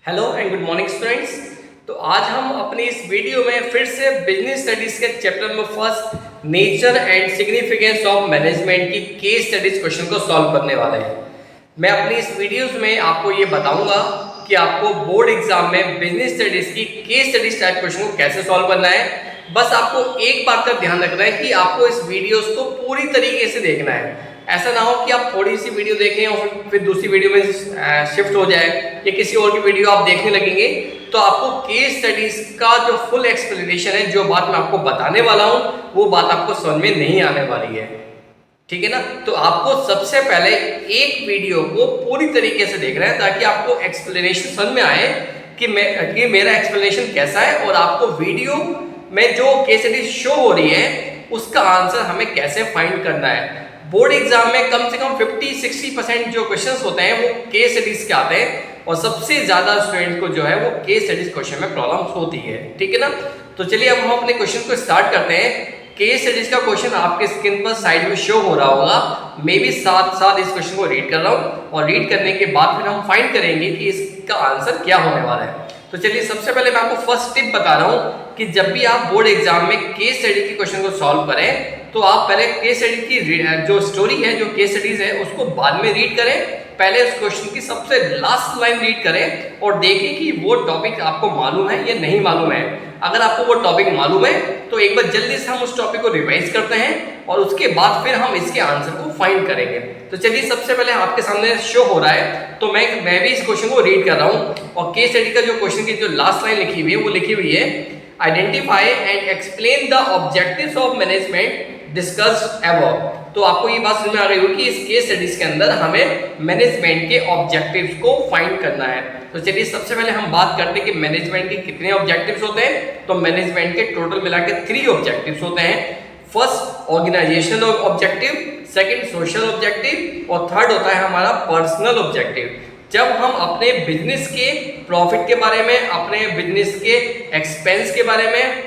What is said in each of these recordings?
Hello and good morning students. तो आज हम अपनी इस वीडियो में फिर से बिजनेस स्टडीज के chapter number first nature and significance of management की केस स्टडीज क्वेश्चन को सॉल्व करने वाले हैं। मैं अपनी इस वीडियोस में आपको ये बताऊंगा कि आपको बोर्ड एग्जाम में बिजनेस स्टडीज की केस स्टडीज टाइप क्वेश्चन को कैसे सॉल्व करना है। बस आपको एक बात का ध्यान रखना है कि आपको इस वीडियोस को पूरी तरीके से देखना है। ऐसा ना हो कि आप थोड़ी सी वीडियो देखें और फिर दूसरी वीडियो में शिफ्ट हो जाए या किसी और की वीडियो आप देखने लगेंगे। तो आपको केस स्टडीज का जो फुल एक्सप्लेनेशन है, जो बात मैं आपको बताने वाला हूँ, वो बात आपको समझ में नहीं आने वाली है। ठीक है ना। तो आपको सबसे पहले एक वीडियो को पूरी तरीके से देखना है ताकि आपको एक्सप्लेनेशन समझ में आए कि मेरा एक्सप्लेनेशन कैसा है और आपको वीडियो में जो केस स्टडीज शो हो रही है उसका आंसर हमें कैसे फाइंड करना है। बोर्ड एग्जाम में कम से कम 50-60% जो क्वेश्चंस होते हैं वो केस स्टडीज के आते हैं और सबसे ज्यादा स्टूडेंट को जो है वो केस स्टडीज क्वेश्चन में प्रॉब्लम्स होती है। ठीक है ना। तो चलिए अब हम अपने क्वेश्चन को स्टार्ट करते हैं। केस स्टडीज का क्वेश्चन आपके स्क्रीन पर साइड में शो हो रहा होगा। मैं भी साथ साथ इस क्वेश्चन को रीड कर रहा हूँ और रीड करने के बाद फिर हम फाइंड करेंगे कि इसका आंसर क्या होने वाला है। तो चलिए सबसे पहले मैं आपको फर्स्ट टिप बता रहा हूँ कि जब भी आप बोर्ड एग्जाम में केस स्टडी के क्वेश्चन को सॉल्व करें तो आप पहले केस स्टडी की जो स्टोरी है, जो केस स्टडीज है, उसको बाद में रीड करें। पहले उस क्वेश्चन की सबसे लास्ट लाइन रीड करें और देखें कि वो टॉपिक आपको मालूम है या नहीं मालूम है। अगर आपको वो टॉपिक मालूम है तो एक बार जल्दी से हम उस टॉपिक को रिवाइज करते हैं और उसके बाद फिर हम इसके आंसर को फाइंड करेंगे। तो चलिए सबसे पहले आपके सामने शो हो रहा है तो मैं भी इस क्वेश्चन को रीड कर रहा हूँ और केस स्टडी का जो क्वेश्चन की जो लास्ट लाइन लिखी हुई है वो लिखी हुई है, identify and explain the objectives of management discussed above. तो आपको ये बात समझ में आ रही होगी कि इस केस स्टडीज के अंदर हमें मैनेजमेंट के ऑब्जेक्टिव्स को फाइंड करना है। तो चलिए सबसे पहले हम बात करते हैं कि मैनेजमेंट के कितने ऑब्जेक्टिव्स होते हैं। तो मैनेजमेंट के टोटल मिला के 3 ऑब्जेक्टिव्स होते हैं। First organisational objective, second social objective और थर्ड होता है हमारा पर्सनल ऑब्जेक्टिव। जब हम अपने बिजनेस के प्रॉफिट के बारे में, अपने बिजनेस के एक्सपेंस के बारे में,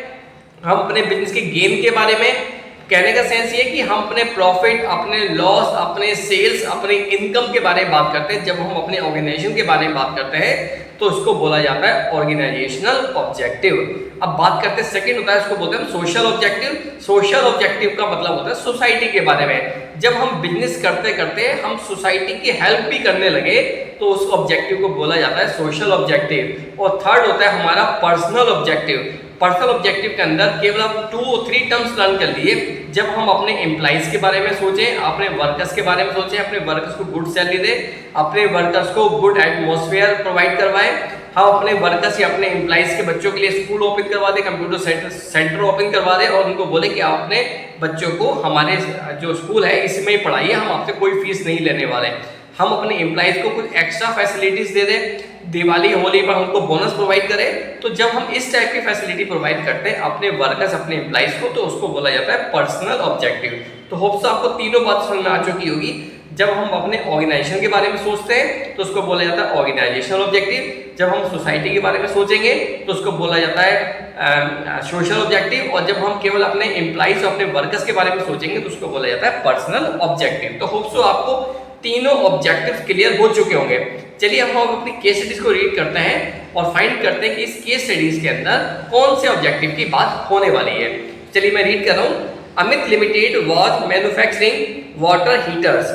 हम अपने बिजनेस के गेन के बारे में, कहने का सेंस ये कि हम अपने प्रॉफिट, अपने लॉस, अपने सेल्स, अपने इनकम के बारे में बात करते हैं। जब हम अपने ऑर्गेनाइजेशन के बारे में बात करते हैं तो उसको बोला जाता है ऑर्गेनाइजेशनल ऑब्जेक्टिव। अब बात करते हैं सेकंड होता है, उसको बोलते हैं सोशल ऑब्जेक्टिव। सोशल ऑब्जेक्टिव का मतलब होता है सोसाइटी के बारे में। जब हम बिजनेस करते करते हम सोसाइटी की हेल्प भी करने लगे तो उस ऑब्जेक्टिव को बोला जाता है सोशल ऑब्जेक्टिव। और थर्ड होता है हमारा पर्सनल ऑब्जेक्टिव। पर्सनल ऑब्जेक्टिव के अंदर केवल आप 2-3 टर्म्स लर्न कर लिए। जब हम अपने एम्प्लॉइज के बारे में सोचें, अपने वर्कर्स के बारे में सोचें, अपने वर्कर्स को गुड सैलरी दें, अपने वर्कर्स को गुड एटमॉस्फेयर प्रोवाइड करवाएं, हम अपने वर्कर्स या अपने एम्प्लॉइज के बच्चों के लिए स्कूल ओपन करवा दें, कंप्यूटर सेंटर ओपन करवा दें और उनको बोले कि आप अपने बच्चों को हमारे जो स्कूल है इसमें ही पढ़ाइए, हम आपसे कोई फीस नहीं लेने वाले। हम अपने एम्प्लॉइज को कुछ एक्स्ट्रा फैसिलिटीज दे दें, दिवाली होली पर उनको बोनस प्रोवाइड करें। तो जब हम इस टाइप की फैसिलिटी प्रोवाइड करते हैं अपने वर्कर्स, अपने एम्प्लॉइज को, तो उसको बोला जाता है पर्सनल ऑब्जेक्टिव। तो होप्स आपको तीनों बात समझ में आ चुकी होगी। जब हम अपने ऑर्गेनाइजेशन के बारे में सोचते हैं तो उसको बोला जाता है ऑर्गेनाइजेशनल ऑब्जेक्टिव। जब हम सोसाइटी के बारे में सोचेंगे तो उसको बोला जाता है सोशल ऑब्जेक्टिव। और जब हम केवल अपने एम्प्लॉइज और अपने वर्कर्स के बारे में सोचेंगे तो उसको बोला जाता है पर्सनल ऑब्जेक्टिव। तो होप्स आपको तीनों ऑब्जेक्टिव्स क्लियर हो चुके होंगे। चलिए हम अपनी केस स्टडीज को रीड करते हैं और फाइंड करते हैं कि इस केस स्टडीज के अंदर कौन से ऑब्जेक्टिव की बात होने वाली है। चलिए मैं रीड कर रहा हूँ। Amit limited was manufacturing water heaters.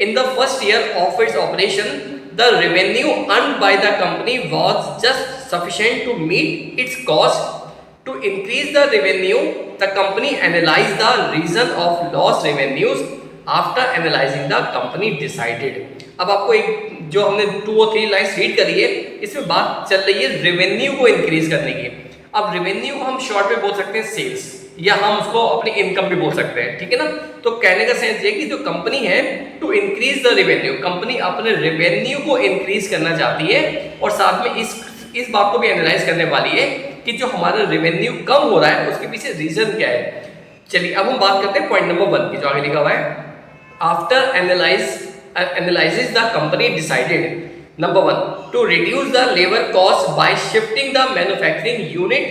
In the first year of its operation the revenue earned by the company was just sufficient to meet its cost. To increase the revenue, the company analyzed the reason of lost revenues. After analyzing the company decided. अब आपको एक जो हमने 2 और 3 lines read करी है इसमें बात चल रही है रेवेन्यू को इंक्रीज करने की। अब रेवेन्यू को हम शॉर्ट में बोल सकते हैं सेल्स, या हम उसको अपनी इनकम भी बोल सकते हैं। ठीक है ना। तो कहने का सेंस ये कि जो कंपनी है to increase the revenue, company अपने रेवेन्यू को इंक्रीज करना चाहती है और साथ में इस बात को भी एनालाइज करने वाली है कि जो हमारा रेवेन्यू कम हो रहा है उसके पीछे रीजन क्या है। चलिए अब हम बात करते हैं पॉइंट नंबर 1 की, जो आगे लिखा हुआ है। After analysis the company decided, number 1, to reduce the labor cost by shifting the manufacturing unit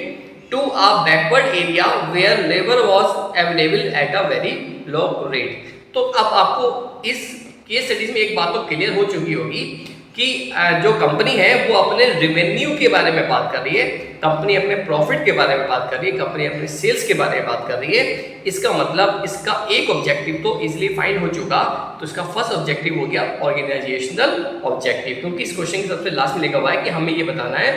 to a backward area where labor was available at a very low rate. तो अब आपको इस केस स्टडीज में एक बात तो clear हो चुकी होगी कि जो कंपनी है वो अपने रेवेन्यू के बारे में बात कर रही है, कंपनी अपने प्रॉफिट के बारे में बात कर रही है, कंपनी अपने सेल्स के बारे में बात कर रही है। इसका मतलब इसका एक ऑब्जेक्टिव तो इजीली फाइंड हो चुका। तो इसका फर्स्ट ऑब्जेक्टिव हो गया ऑर्गेनाइजेशनल ऑब्जेक्टिव, क्योंकि इस क्वेश्चन के सबसे लास्ट में लिखा हुआ है कि हमें ये बताना है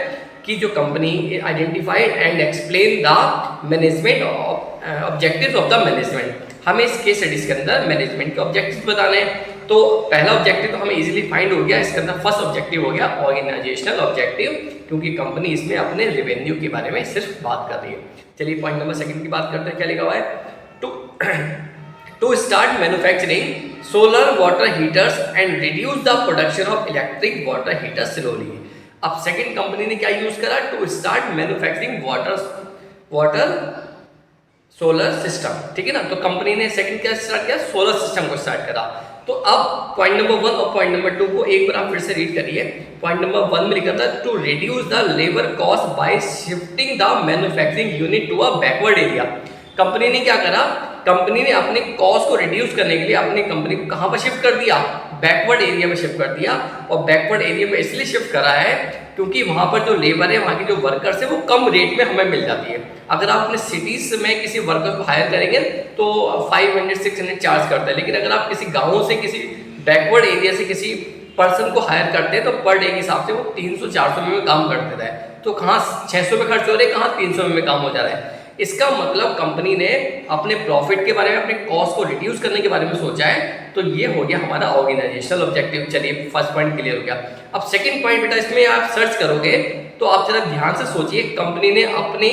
कि जो company identified and explain the management objectives of the management. हमें इस केस स्टडीज के अंदर मैनेजमेंट के ऑब्जेक्टिव्स बताने हैं। तो पहला ऑब्जेक्टिव तो हमें इजीली फाइंड हो गया, इसके अंदर फर्स्ट ऑब्जेक्टिव हो गया ऑर्गेनाइजेशनल ऑब्जेक्टिव, क्योंकि कंपनी इसमें अपने रेवेन्यू के बारे में सिर्फ बात कर रही है। चलिए पॉइंट नंबर सेकंड की बात करते हैं। क्या लिखा हुआ है? To start manufacturing solar water heaters and reduce the production of electric water heaters slowly. अब सेकंड कंपनी ने क्या यूज करा? To start manufacturing water solar system, ठीक है ना। तो कंपनी ने सेकंड क्या स्टार्ट किया? सोलर सिस्टम को स्टार्ट करा। तो अब पॉइंट नंबर 1 और पॉइंट नंबर 2 को एक बार आप फिर से रीड करिए। पॉइंट नंबर 1 में लिखा था to reduce the labour cost by shifting the manufacturing unit to a backward area. Company ने क्या करा? कंपनी ने अपने कॉस्ट को रिड्यूस करने के लिए अपनी कंपनी को कहां पर शिफ्ट कर दिया? बैकवर्ड एरिया में शिफ्ट कर दिया। और बैकवर्ड एरिया में इसलिए शिफ्ट करा है क्योंकि वहां पर जो लेबर है, वहां की जो वर्कर्स है वो कम रेट में हमें मिल जाती है। अगर आप अपने सिटीज में किसी वर्कर को हायर करेंगे तो 500-600 चार्ज करते हैं, लेकिन अगर आप किसी गाँव से किसी बैकवर्ड एरिया से किसी पर्सन को हायर करते हैं तो पर डे के हिसाब से वो 300-400 में काम कर देता है। तो कहाँ 600 में खर्च हो रहे हैं, कहाँ 300 में काम हो जा रहा है। इसका मतलब कंपनी ने अपने प्रॉफिट के बारे में, अपने कॉस्ट को रिड्यूस करने के बारे में सोचा है। तो ये हो गया हमारा ऑर्गेनाइजेशनल ऑब्जेक्टिव। चलिए फर्स्ट पॉइंट क्लियर हो गया। अब सेकंड पॉइंट बेटा, इसमें आप सर्च करोगे तो आप जरा ध्यान से सोचिए, कंपनी ने अपनी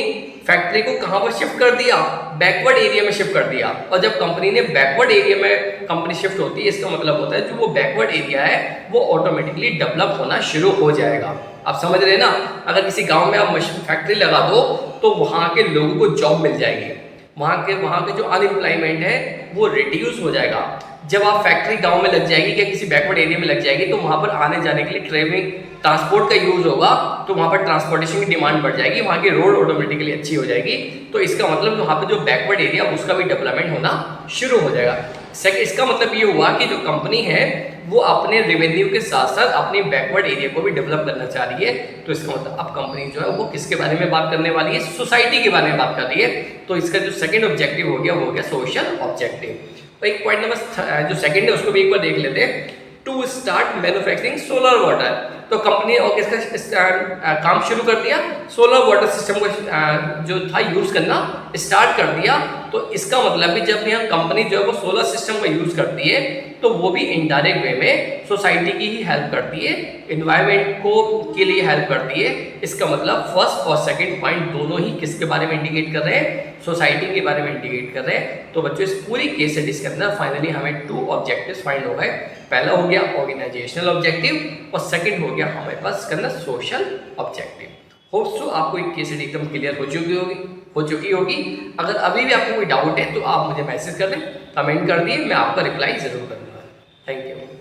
फैक्ट्री को कहां पर शिफ्ट कर दिया? बैकवर्ड एरिया में शिफ्ट कर दिया। और जब कंपनी ने बैकवर्ड एरिया में कंपनी शिफ्ट होती है, इसका मतलब होता है जो वो बैकवर्ड एरिया है वो ऑटोमेटिकली डेवलप होना शुरू हो जाएगा। आप समझ रहे हैं ना? अगर किसी गांव में आप फैक्ट्री लगा दो तो वहां के लोगों को जॉब मिल जाएगी, वहां के जो अनएम्प्लॉयमेंट है वो रिड्यूस हो जाएगा। जब आप फैक्ट्री गांव में लग जाएगी या किसी बैकवर्ड एरिया में लग जाएगी तो वहां पर आने जाने के लिए ट्रांसपोर्ट का यूज होगा, तो वहां पर ट्रांसपोर्टेशन की डिमांड बढ़ जाएगी, वहां की रोड ऑटोमेटिकली अच्छी हो जाएगी। तो इसका मतलब वहां पर जो बैकवर्ड एरिया उसका भी डेवलपमेंट होना शुरू हो जाएगा। इसका मतलब ये हुआ कि जो कंपनी है वो अपने रेवेन्यू के साथ साथ अपने बैकवर्ड एरिया को भी डेवलप करना चाह रही है। तो इसका मतलब अब कंपनी जो है वो किसके बारे में बात करने वाली है? सोसाइटी के बारे में बात कर रही है। तो इसका जो सेकंड ऑब्जेक्टिव हो गया वो हो गया सोशल ऑब्जेक्टिव। तो एक पॉइंट नंबर जो सेकंड है उसको भी एक बार देख लेते हैं। To start manufacturing solar water. तो कंपनी और किसका काम शुरू कर दिया? सोलर वाटर सिस्टम को जो था यूज करना स्टार्ट कर दिया। तो इसका मतलब भी जब भी हम कंपनी जो है वो सोलर सिस्टम का यूज करती है तो वो भी इनडायरेक्ट वे में सोसाइटी की ही हेल्प करती है, एनवायरनमेंट को के लिए हेल्प करती है। इसका मतलब फर्स्ट और सेकंड पॉइंट दोनों ही किसके बारे में इंडिकेट कर रहे हैं? सोसाइटी के बारे में इंडिकेट कर रहे हैं। तो बच्चों इस पूरी केस स्टडीज के अंदर फाइनली हमें 2 ऑब्जेक्टिव्स फाइंड हो गए। पहला हो गया ऑर्गेनाइजेशनल ऑब्जेक्टिव और सेकंड हो गया हमारे पास इसके अंदर सोशल ऑब्जेक्टिव। होप सो आपको एक केस स्टडी एकदम क्लियर हो चुकी होगी। अगर अभी भी आपको कोई डाउट है तो आप मुझे मैसेज कर दें, कमेंट कर दिए, मैं आपका रिप्लाई जरूर करूँगा। Thank you.